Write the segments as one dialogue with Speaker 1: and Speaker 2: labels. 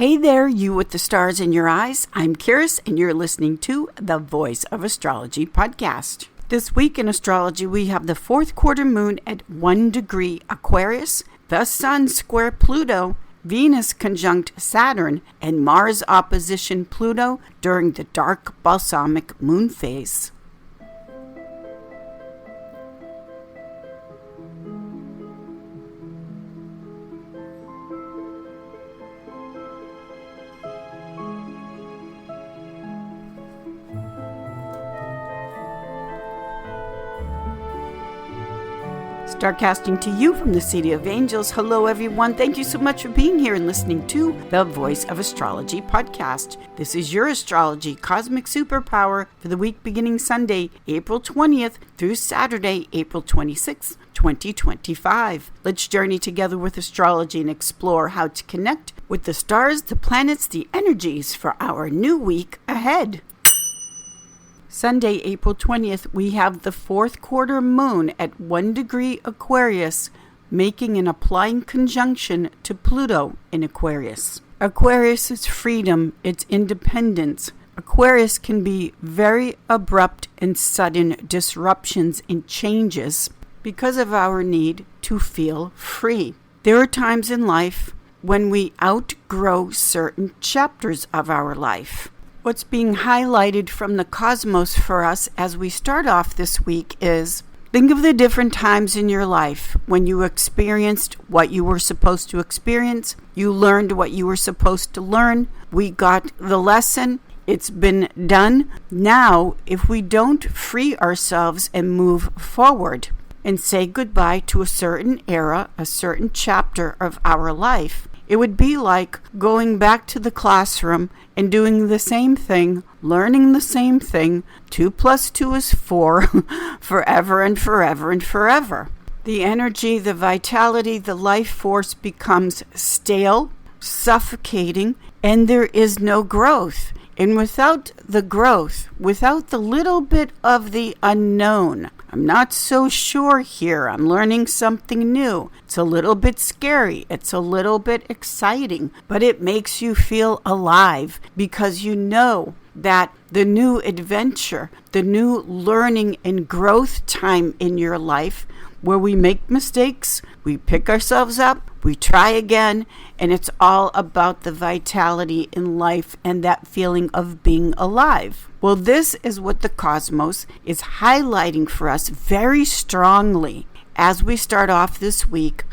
Speaker 1: Hey there, you with the stars in your eyes. I'm Kiris, and you're listening to the Voice of Astrology podcast. This week in astrology, we have the fourth quarter moon at 1 degree Aquarius, the Sun square Pluto, Venus conjunct Saturn, and Mars opposition Pluto during the dark balsamic moon phase. Starcasting to you from the City of Angels. Hello, everyone. Thank you so much for being here and listening to the Voice of Astrology podcast. This is your astrology cosmic superpower for the week beginning Sunday, April 20th through Saturday, April 26th, 2025. Let's journey together with astrology and explore how to connect with the stars, the planets, the energies for our new week ahead. Sunday, April 20th, we have the fourth quarter moon at 1 degree Aquarius, making an applying conjunction to Pluto in Aquarius. Aquarius is freedom, it's independence. Aquarius can be very abrupt and sudden disruptions and changes because of our need to feel free. There are times in life when we outgrow certain chapters of our life. What's being highlighted from the cosmos for us as we start off this week is, think of the different times in your life when you experienced what you were supposed to experience, you learned what you were supposed to learn, we got the lesson, it's been done. Now, if we don't free ourselves and move forward and say goodbye to a certain era, a certain chapter of our life, it would be like going back to the classroom and doing the same thing, learning the same thing. 2 + 2 is 4, forever and forever and forever. The energy, the vitality, the life force becomes stale, suffocating, and there is no growth. And without the growth, without the little bit of the unknown, I'm not so sure here. I'm learning something new. It's a little bit scary. It's a little bit exciting, but it makes you feel alive because you know that the new adventure, the new learning and growth time in your life where we make mistakes, we pick ourselves up, we try again, and it's all about the vitality in life and that feeling of being alive. Well, this is what the cosmos is highlighting for us very strongly as we start off this week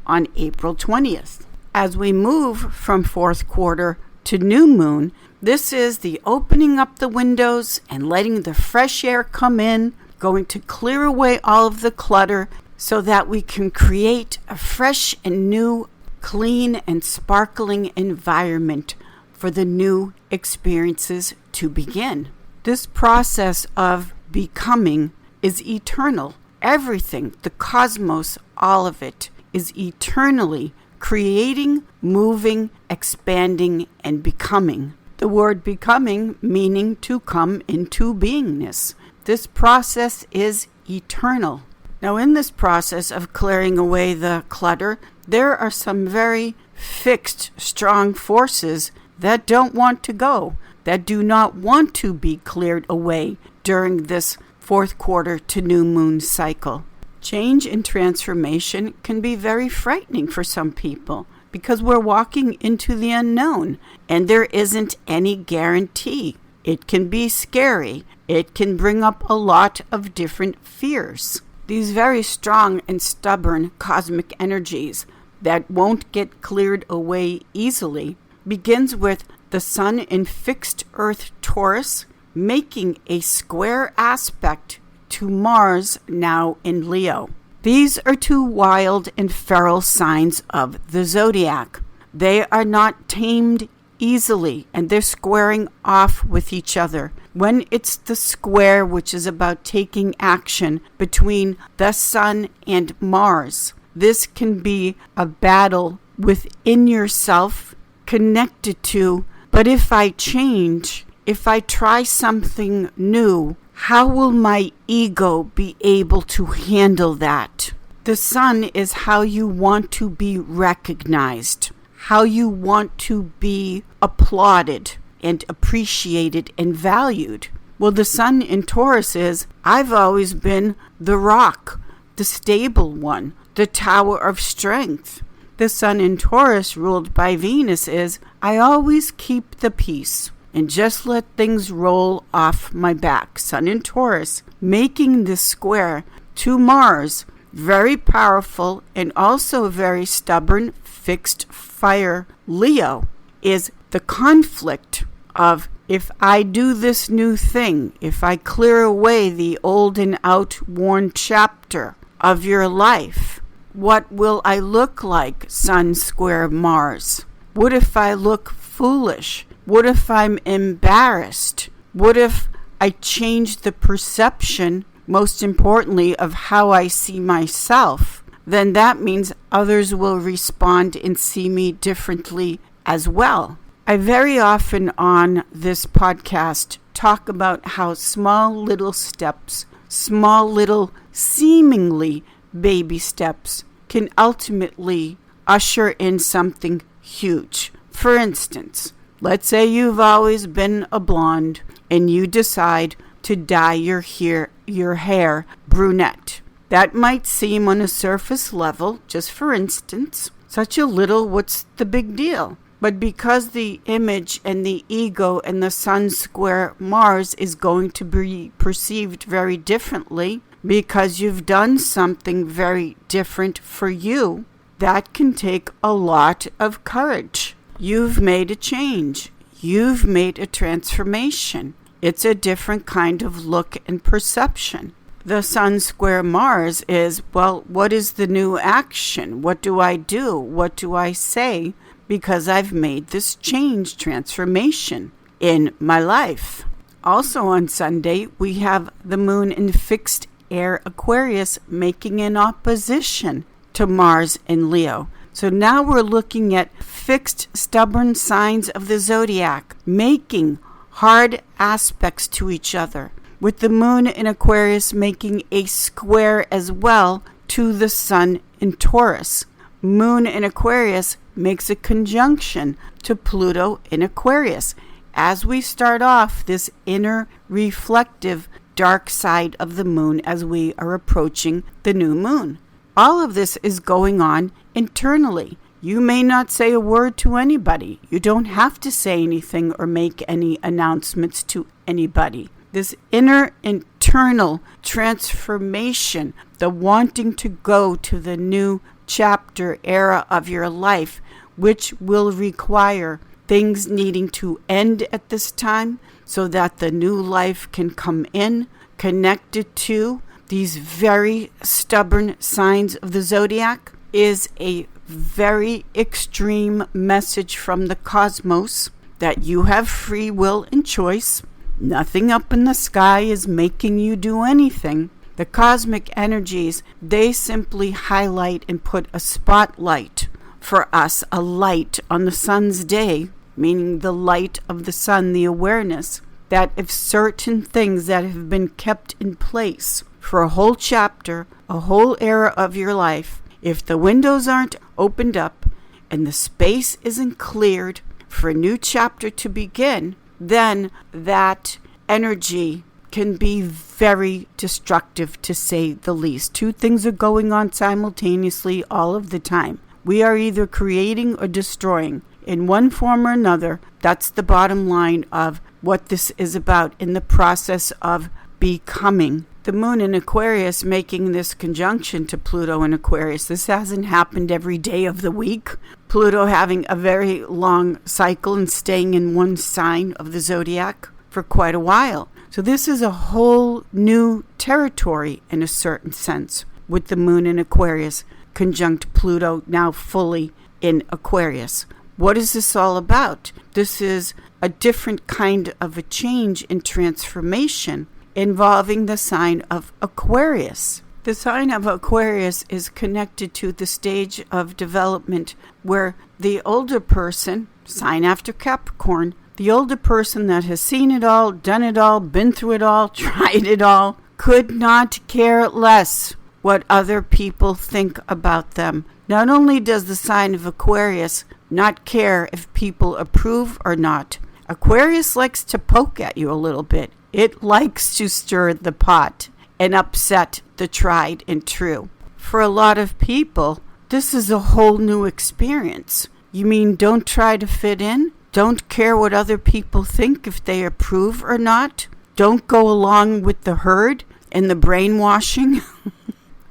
Speaker 1: on April 20th. As we move from fourth quarter to new moon, this is the opening up the windows and letting the fresh air come in, going to clear away all of the clutter so that we can create a fresh and new, clean and sparkling environment for the new experiences to begin. This process of becoming is eternal. Everything, the cosmos, all of it is eternally creating, moving, expanding, and becoming. The word becoming meaning to come into beingness. This process is eternal. Now, in this process of clearing away the clutter, there are some very fixed, strong forces that don't want to go, that do not want to be cleared away during this fourth quarter to new moon cycle. Change and transformation can be very frightening for some people because we're walking into the unknown and there isn't any guarantee. It can be scary. It can bring up a lot of different fears. These very strong and stubborn cosmic energies that won't get cleared away easily begins with the Sun in fixed Earth Taurus making a square aspect to Mars now in Leo. These are two wild and feral signs of the zodiac. They are not tamed easily and they're squaring off with each other. When it's the square, which is about taking action between the Sun and Mars, this can be a battle within yourself connected to, but if I change, if I try something new, how will my ego be able to handle that? The Sun is how you want to be recognized, how you want to be applauded and appreciated and valued. Well, the sun in Taurus is, I've always been the rock, the stable one, the tower of strength. The sun in Taurus, ruled by Venus, is, I always keep the peace and just let things roll off my back. Sun in Taurus, making this square to Mars, very powerful and also very stubborn, fixed fire. Leo is the conflict of, if I do this new thing, if I clear away the old and outworn chapter of your life, what will I look like, Sun square Mars? What if I look foolish? What if I'm embarrassed? What if I change the perception, most importantly, of how I see myself? Then that means others will respond and see me differently as well. I very often on this podcast talk about how small little steps, small little seemingly baby steps can ultimately usher in something huge. For instance, let's say you've always been a blonde and you decide to dye your hair brunette. That might seem on a surface level, just for instance, such a little, what's the big deal? But because the image and the ego and the sun square Mars is going to be perceived very differently, because you've done something very different for you, that can take a lot of courage. You've made a change. You've made a transformation. It's a different kind of look and perception. The sun square Mars is, well, what is the new action? What do I do? What do I say? Because I've made this change, transformation in my life. Also on Sunday, we have the moon in fixed air Aquarius making an opposition to Mars in Leo. So now we're looking at fixed, stubborn signs of the zodiac making hard aspects to each other, with the moon in Aquarius making a square as well to the sun in Taurus. Moon in Aquarius makes a conjunction to Pluto in Aquarius as we start off this inner reflective dark side of the moon as we are approaching the new moon. All of this is going on internally. You may not say a word to anybody. You don't have to say anything or make any announcements to anybody. This inner internal transformation, the wanting to go to the new chapter era of your life, which will require things needing to end at this time so that the new life can come in, connected to these very stubborn signs of the zodiac, is a very extreme message from the cosmos that you have free will and choice. Nothing up in the sky is making you do anything. The cosmic energies, they simply highlight and put a spotlight for us, a light on the sun's day, meaning the light of the sun, the awareness that if certain things that have been kept in place for a whole chapter, a whole era of your life, if the windows aren't opened up and the space isn't cleared for a new chapter to begin, then that energy can be very destructive, to say the least. Two things are going on simultaneously all of the time. We are either creating or destroying in one form or another. That's the bottom line of what this is about in the process of becoming. The moon in Aquarius making this conjunction to Pluto in Aquarius. This hasn't happened every day of the week. Pluto having a very long cycle and staying in one sign of the zodiac for quite a while. So this is a whole new territory in a certain sense, with the moon in Aquarius conjunct Pluto now fully in Aquarius. What is this all about? This is a different kind of a change in transformation involving the sign of Aquarius. The sign of Aquarius is connected to the stage of development where the older person, sign after Capricorn, the older person that has seen it all, done it all, been through it all, tried it all, could not care less what other people think about them. Not only does the sign of Aquarius not care if people approve or not. Aquarius likes to poke at you a little bit. It likes to stir the pot and upset the tried and true. For a lot of people, this is a whole new experience. You mean don't try to fit in? Don't care what other people think if they approve or not? Don't go along with the herd and the brainwashing?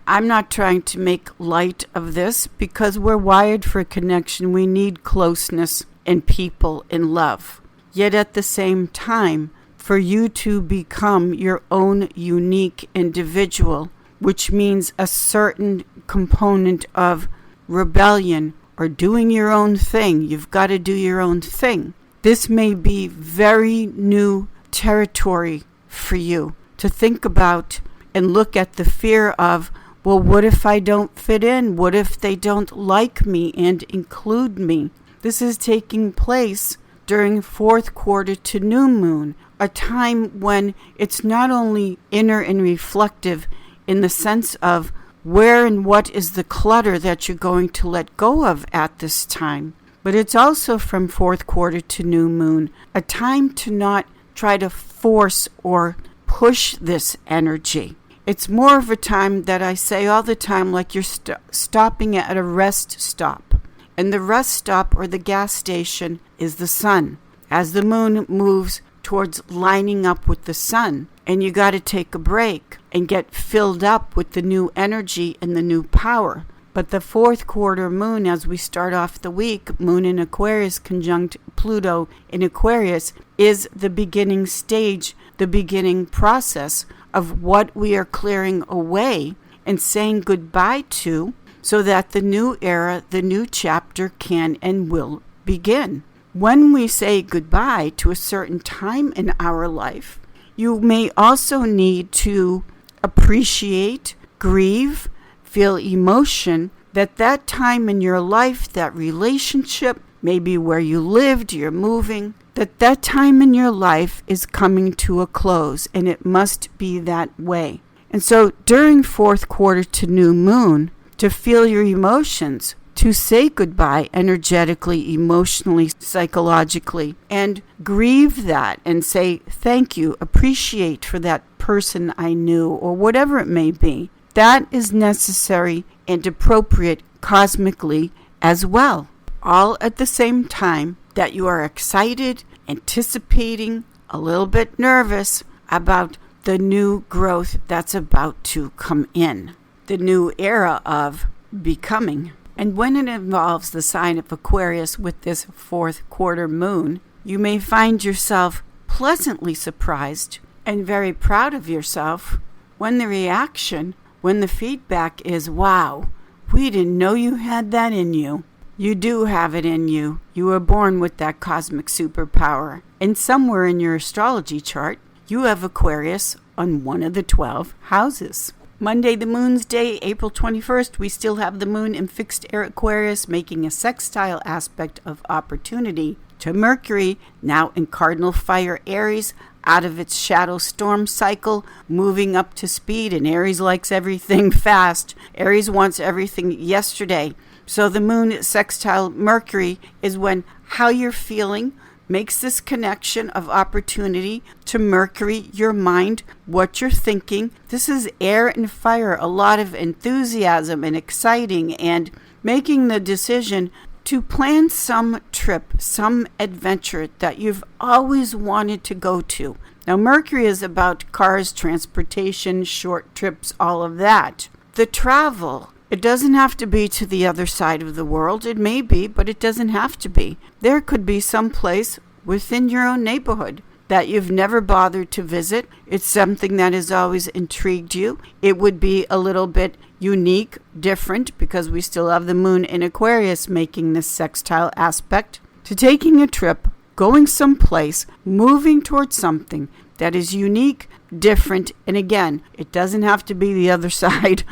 Speaker 1: I'm not trying to make light of this because we're wired for connection. We need closeness and people in love. Yet at the same time, for you to become your own unique individual, which means a certain component of rebellion or doing your own thing. You've got to do your own thing. This may be very new territory for you to think about and look at the fear of, well, what if I don't fit in? What if they don't like me and include me? This is taking place during fourth quarter to new moon, a time when it's not only inner and reflective in the sense of where and what is the clutter that you're going to let go of at this time, but it's also from fourth quarter to new moon, a time to not try to force or push this energy. It's more of a time that I say all the time, like you're stopping at a rest stop. And the rest stop or the gas station is the sun. As the moon moves towards lining up with the sun, and you got to take a break and get filled up with the new energy and the new power. But the fourth quarter moon, as we start off the week, moon in Aquarius conjunct Pluto in Aquarius, is the beginning stage, the beginning process of what we are clearing away and saying goodbye to, so that the new era, the new chapter can and will begin. When we say goodbye to a certain time in our life, you may also need to appreciate, grieve, feel emotion that time in your life, that relationship, maybe where you lived, you're moving, that time in your life is coming to a close, and it must be that way. And so during fourth quarter to new moon, to feel your emotions, to say goodbye energetically, emotionally, psychologically, and grieve that and say thank you, appreciate for that person I knew, or whatever it may be. That is necessary and appropriate cosmically as well. All at the same time that you are excited, anticipating, a little bit nervous about the new growth that's about to come in. The new era of becoming. And when it involves the sign of Aquarius with this fourth quarter moon, you may find yourself pleasantly surprised and very proud of yourself when the reaction, when the feedback is, wow, we didn't know you had that in you. You do have it in you. You were born with that cosmic superpower. And somewhere in your astrology chart, you have Aquarius on one of the 12 houses. Monday, the moon's day, April 21st, we still have the moon in fixed air Aquarius, making a sextile aspect of opportunity to Mercury, now in cardinal fire Aries, out of its shadow storm cycle, moving up to speed. And Aries likes everything fast. Aries wants everything yesterday. So the moon sextile Mercury is when how you're feeling makes this connection of opportunity to Mercury, your mind, what you're thinking. This is air and fire, a lot of enthusiasm and exciting, and making the decision to plan some trip, some adventure that you've always wanted to go to. Now, Mercury is about cars, transportation, short trips, all of that. The travel, it doesn't have to be to the other side of the world. It may be, but it doesn't have to be. There could be some place within your own neighborhood that you've never bothered to visit. It's something that has always intrigued you. It would be a little bit unique, different, because we still have the moon in Aquarius making this sextile aspect to taking a trip, going someplace, moving towards something that is unique, different, and again, it doesn't have to be the other side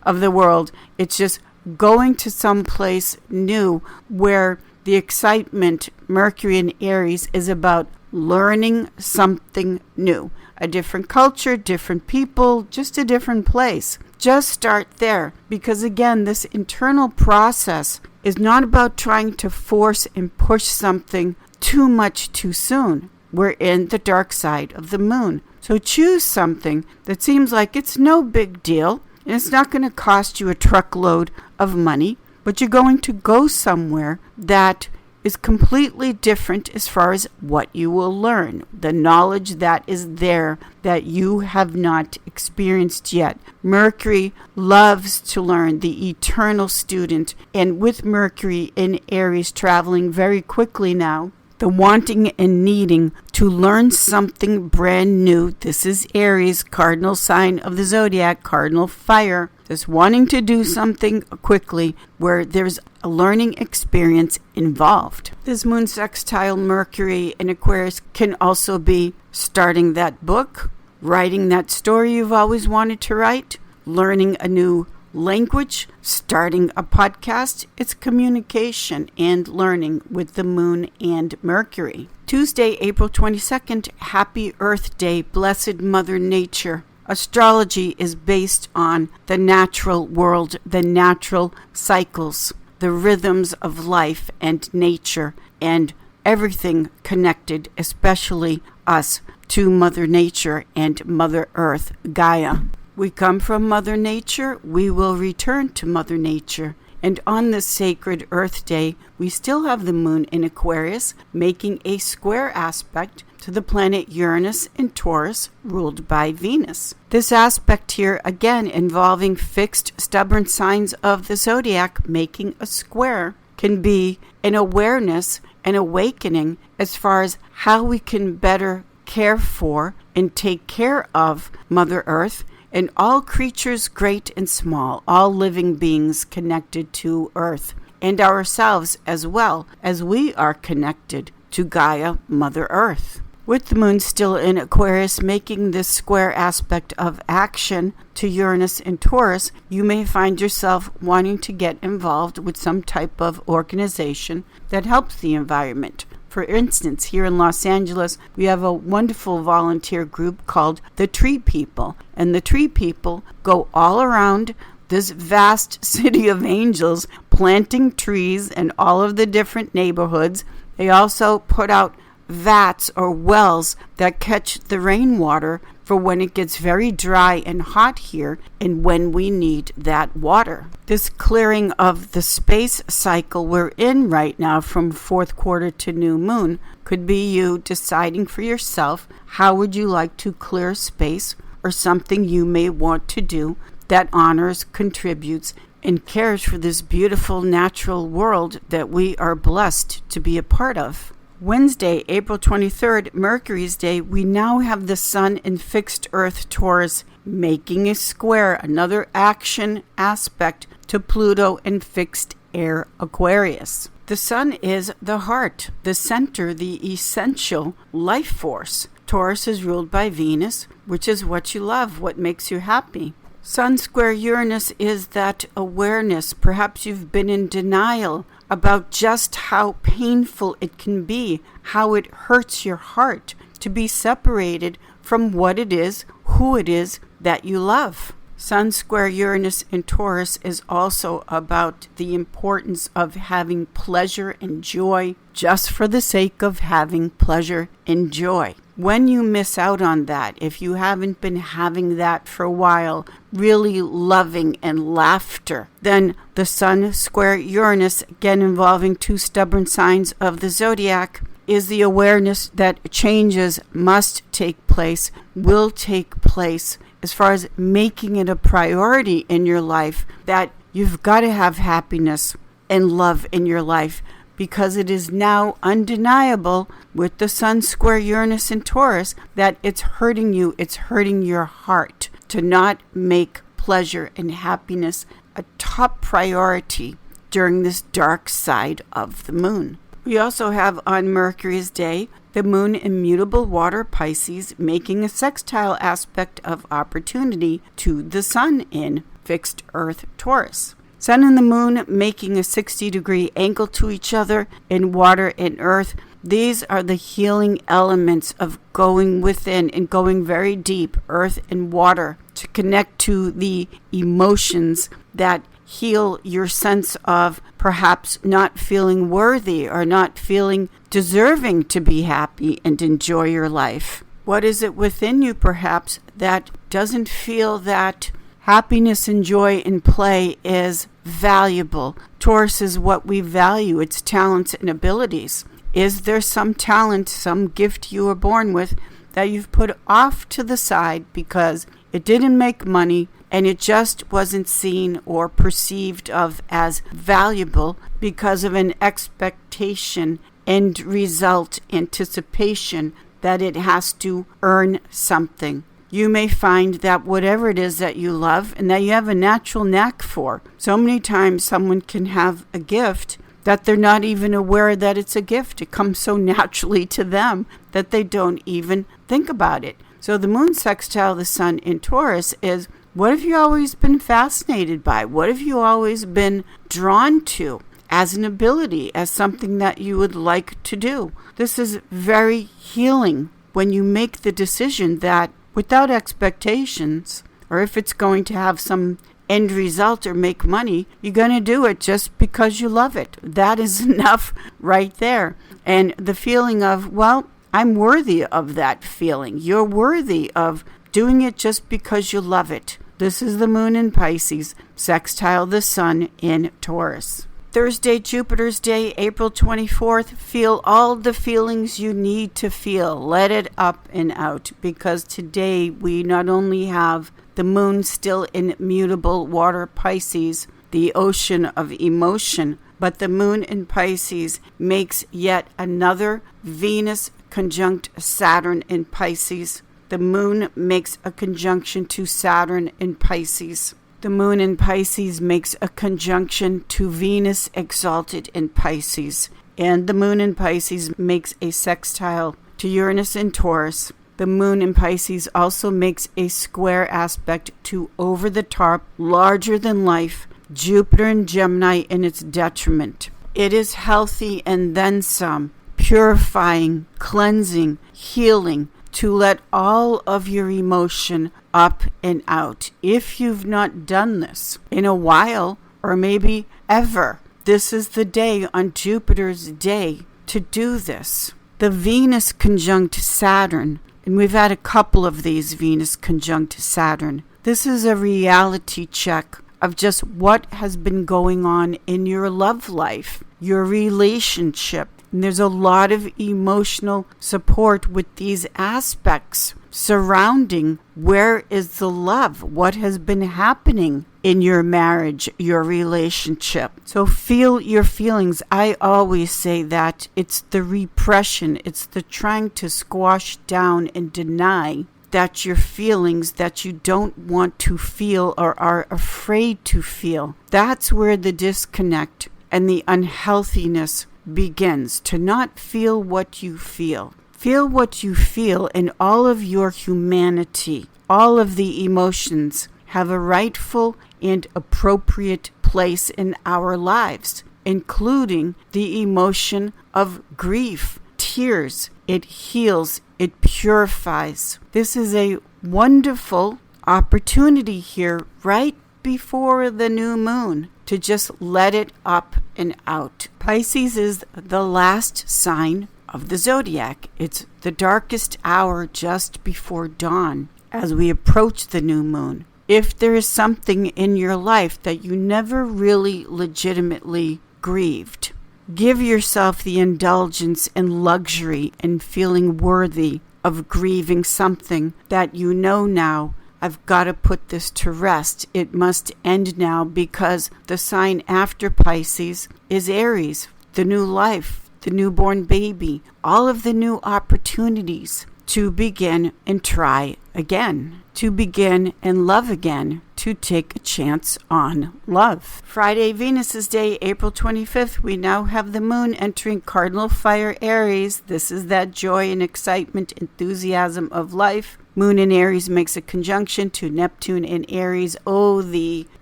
Speaker 1: of the world. It's just going to some place new where the excitement, Mercury in Aries, is about learning something new. A different culture, different people, just a different place. Just start there, because again, this internal process is not about trying to force and push something too much too soon. We're in the dark side of the moon. So choose something that seems like it's no big deal and it's not going to cost you a truckload of money, but you're going to go somewhere that is completely different as far as what you will learn, the knowledge that is there that you have not experienced yet. Mercury loves to learn, the eternal student, and with Mercury in Aries traveling very quickly now, the wanting and needing to learn something brand new. This is Aries, cardinal sign of the zodiac, cardinal fire. Just wanting to do something quickly where there's a learning experience involved. This moon sextile Mercury in Aquarius can also be starting that book, writing that story you've always wanted to write, learning a new language, starting a podcast. It's communication and learning with the moon and Mercury. Tuesday, April 22nd, Happy Earth Day, Blessed Mother Nature. Astrology is based on the natural world, the natural cycles, the rhythms of life and nature, and everything connected, especially us, to Mother Nature and Mother Earth, Gaia. We come from Mother Nature, we will return to Mother Nature. And on this sacred Earth Day, we still have the moon in Aquarius, making a square aspect to the planet Uranus in Taurus, ruled by Venus. This aspect here, again, involving fixed, stubborn signs of the zodiac, making a square, can be an awareness, an awakening as far as how we can better care for and take care of Mother Earth and all creatures great and small, all living beings connected to Earth, and ourselves as well as we are connected to Gaia, Mother Earth. With the moon still in Aquarius making this square aspect of action to Uranus and Taurus, you may find yourself wanting to get involved with some type of organization that helps the environment. For instance, here in Los Angeles, we have a wonderful volunteer group called the Tree People. And the Tree People go all around this vast city of angels, planting trees in all of the different neighborhoods. They also put out vats or wells that catch the rainwater for when it gets very dry and hot here and when we need that water. This clearing of the space cycle we're in right now from fourth quarter to new moon could be you deciding for yourself how would you like to clear space or something you may want to do that honors, contributes, and cares for this beautiful natural world that we are blessed to be a part of. Wednesday, April 23rd, Mercury's Day, we now have the Sun in fixed Earth Taurus making a square, another action aspect to Pluto in fixed air Aquarius. The Sun is the heart, the center, the essential life force. Taurus is ruled by Venus, which is what you love, what makes you happy. Sun square Uranus is that awareness. Perhaps you've been in denial about just how painful it can be, how it hurts your heart to be separated from what it is, who it is that you love. Sun square Uranus in Taurus is also about the importance of having pleasure and joy just for the sake of having pleasure and joy. When you miss out on that, if you haven't been having that for a while, really loving and laughter, then the Sun square Uranus, again involving two stubborn signs of the zodiac, is the awareness that changes must take place, will take place, as far as making it a priority in your life that you've got to have happiness and love in your life, because it is now undeniable with the Sun square Uranus in Taurus that it's hurting you, it's hurting your heart to not make pleasure and happiness a top priority during this dark side of the moon. We also have on Mercury's Day the moon in mutable water Pisces making a sextile aspect of opportunity to the Sun in fixed Earth Taurus. Sun and the moon making a 60-degree angle to each other in water and earth. These are the healing elements of going within and going very deep, earth and water, to connect to the emotions that heal your sense of perhaps not feeling worthy or not feeling deserving to be happy and enjoy your life? What is it within you, perhaps, that doesn't feel that happiness and joy and play is valuable? Taurus is what we value, its talents and abilities. Is there some talent, some gift you were born with that you've put off to the side because it didn't make money and it just wasn't seen or perceived of as valuable because of an expectation, end result, anticipation that it has to earn something? You may find that whatever it is that you love and that you have a natural knack for, so many times someone can have a gift that they're not even aware that it's a gift. It comes so naturally to them that they don't even think about it. So the moon sextile the sun in Taurus is, what have you always been fascinated by? What have you always been drawn to as an ability, as something that you would like to do? This is very healing when you make the decision that without expectations, or if it's going to have some end result or make money, you're going to do it just because you love it. That is enough right there. And the feeling of, well, I'm worthy of that feeling. You're worthy of doing it just because you love it. This is the moon in Pisces, sextile the sun in Taurus. Thursday, Jupiter's Day, April 24th. Feel all the feelings you need to feel. Let it up and out, because today we not only have the moon still in mutable water Pisces, the ocean of emotion, but the moon in Pisces makes yet another Venus conjunct Saturn in Pisces. The moon makes a conjunction to Saturn in Pisces. The moon in Pisces makes a conjunction to Venus exalted in Pisces. And the moon in Pisces makes a sextile to Uranus in Taurus. The moon in Pisces also makes a square aspect to over-the-top, larger-than-life Jupiter in Gemini in its detriment. It is healthy and then some, purifying, cleansing, healing, to let all of your emotion up and out. If you've not done this in a while, or maybe ever, this is the day on Jupiter's day to do this. The Venus conjunct Saturn, and we've had a couple of these Venus conjunct Saturn. This is a reality check of just what has been going on in your love life, your relationship. And there's a lot of emotional support with these aspects surrounding where is the love, what has been happening in your marriage, your relationship. So feel your feelings. I always say that it's the repression, it's the trying to squash down and deny that your feelings that you don't want to feel or are afraid to feel. That's where the disconnect and the unhealthiness begins, to not feel what you feel. Feel what you feel, and all of your humanity, all of the emotions have a rightful and appropriate place in our lives, including the emotion of grief, tears. It heals, it purifies. This is a wonderful opportunity here right before the new moon to just let it up and out. Pisces is the last sign of the zodiac. It's the darkest hour just before dawn as we approach the new moon. If there is something in your life that you never really legitimately grieved, give yourself the indulgence and luxury and feeling worthy of grieving something that you know now, I've got to put this to rest. It must end now, because the sign after Pisces is Aries, the new life, the newborn baby, all of the new opportunities to begin and try again, to begin and love again, to take a chance on love. Friday, Venus's Day, April 25th, we now have the moon entering cardinal fire Aries. This is that joy and excitement, enthusiasm of life. Moon in Aries makes a conjunction to Neptune in Aries. Oh, the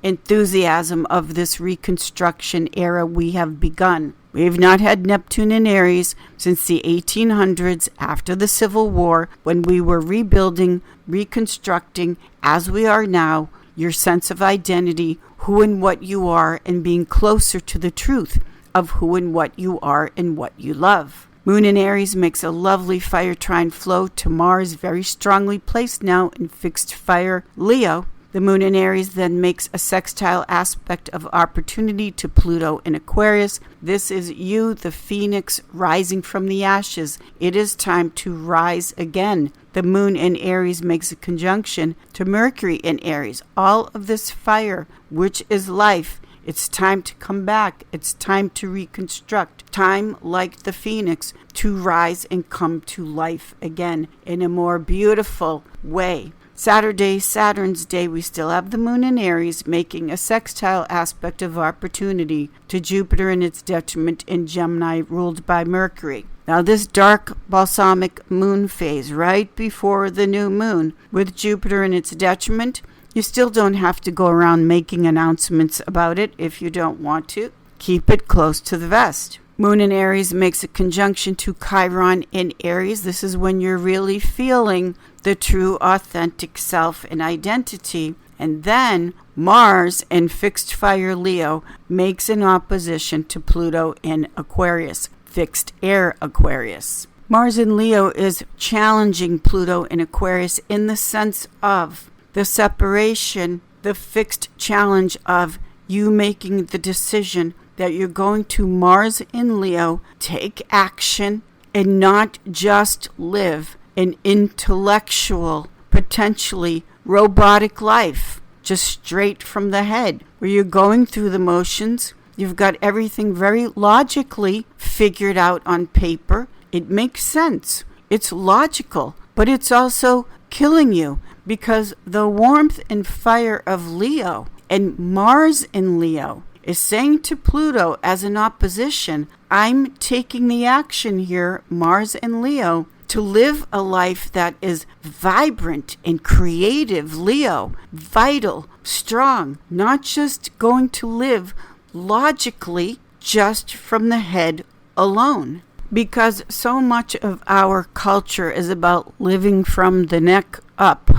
Speaker 1: enthusiasm of this reconstruction era we have begun. We've not had Neptune in Aries since the 1800s, after the Civil War, when we were rebuilding, reconstructing, as we are now, your sense of identity, who and what you are and being closer to the truth of who and what you are and what you love. Moon in Aries makes a lovely fire trine flow to Mars, very strongly placed now in fixed fire Leo. The moon in Aries then makes a sextile aspect of opportunity to Pluto in Aquarius. This is you, the phoenix, rising from the ashes. It is time to rise again. The moon in Aries makes a conjunction to Mercury in Aries. All of this fire, which is life, it's time to come back. It's time to reconstruct. Time, like the phoenix, to rise and come to life again in a more beautiful way. Saturday, Saturn's day, we still have the moon in Aries making a sextile aspect of opportunity to Jupiter in its detriment in Gemini, ruled by Mercury. Now this dark balsamic moon phase right before the new moon with Jupiter in its detriment, you still don't have to go around making announcements about it if you don't want to. Keep it close to the vest. Moon in Aries makes a conjunction to Chiron in Aries. This is when you're really feeling the true authentic self and identity. And then Mars in fixed fire Leo makes an opposition to Pluto in Aquarius, fixed air Aquarius. Mars in Leo is challenging Pluto in Aquarius in the sense of the separation, the fixed challenge of you making the decision that you're going to Mars in Leo, take action, and not just live an intellectual, potentially robotic life, just straight from the head, where you're going through the motions. You've got everything very logically figured out on paper. It makes sense. It's logical, but it's also killing you because the warmth and fire of Leo and Mars in Leo is saying to Pluto as an opposition, I'm taking the action here, Mars and Leo, to live a life that is vibrant and creative, Leo, vital, strong, not just going to live logically just from the head alone. Because so much of our culture is about living from the neck up,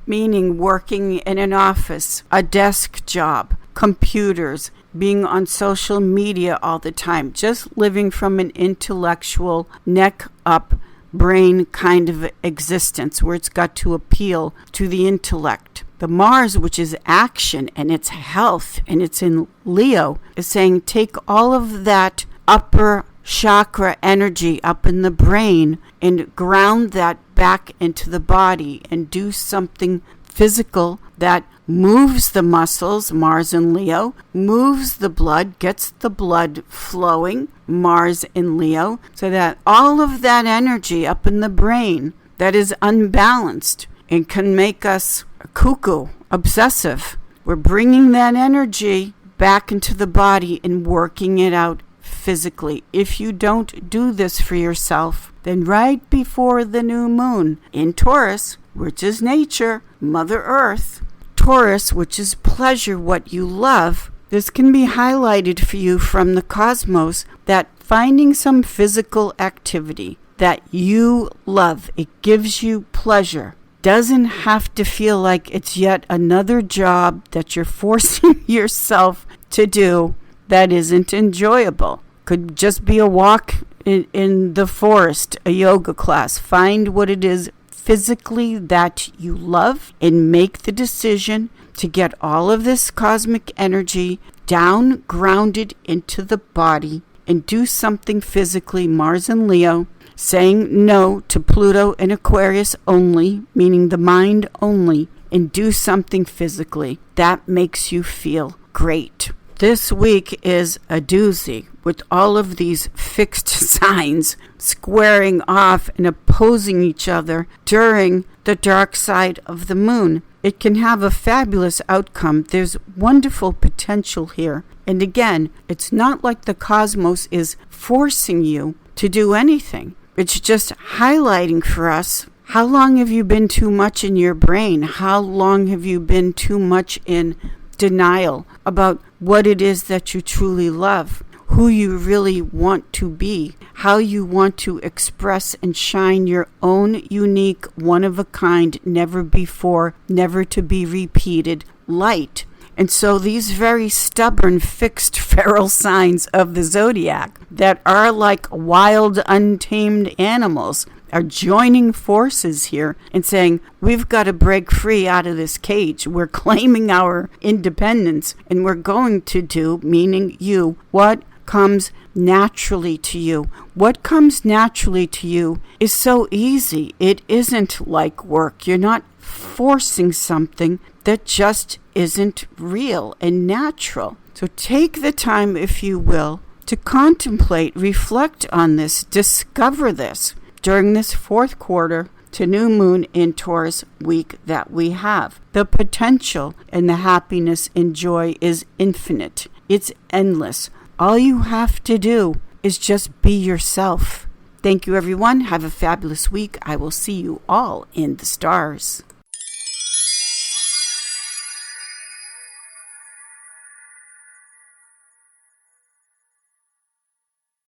Speaker 1: meaning working in an office, a desk job, computers, being on social media all the time, just living from an intellectual neck up brain kind of existence where it's got to appeal to the intellect. The Mars, which is action and it's health and it's in Leo, is saying take all of that upper chakra energy up in the brain and ground that back into the body and do something physical that moves the muscles, Mars in Leo, moves the blood, gets the blood flowing, Mars in Leo, so that all of that energy up in the brain that is unbalanced and can make us cuckoo, obsessive, we're bringing that energy back into the body and working it out physically. If you don't do this for yourself, then right before the new moon in Taurus, which is nature, Mother Earth, Taurus, which is pleasure, what you love, this can be highlighted for you from the cosmos that finding some physical activity that you love, it gives you pleasure, doesn't have to feel like it's yet another job that you're forcing yourself to do that isn't enjoyable. Could just be a walk in the forest, a yoga class. Find what it is physically that you love and make the decision to get all of this cosmic energy down, grounded into the body, and do something physically, Mars and Leo, saying no to Pluto and Aquarius only, meaning the mind only, and do something physically. That makes you feel great. This week is a doozy with all of these fixed signs squaring off and opposing each other during the dark side of the moon. It can have a fabulous outcome. There's wonderful potential here. And again, it's not like the cosmos is forcing you to do anything. It's just highlighting for us, how long have you been too much in your brain? How long have you been too much in denial about what it is that you truly love, who you really want to be, how you want to express and shine your own unique, one-of-a-kind, never before, never to be repeated light. And so these very stubborn, fixed, feral signs of the zodiac that are like wild, untamed animals are joining forces here and saying, we've got to break free out of this cage. We're claiming our independence, and we're going to do, meaning you, what comes naturally to you. What comes naturally to you is so easy. It isn't like work. You're not forcing something that just isn't real and natural. So take the time, if you will, to contemplate, reflect on this, discover this during this fourth quarter to new moon in Taurus week that we have. The potential and the happiness and joy is infinite. It's endless. All you have to do is just be yourself. Thank you, everyone. Have a fabulous week. I will see you all in the stars.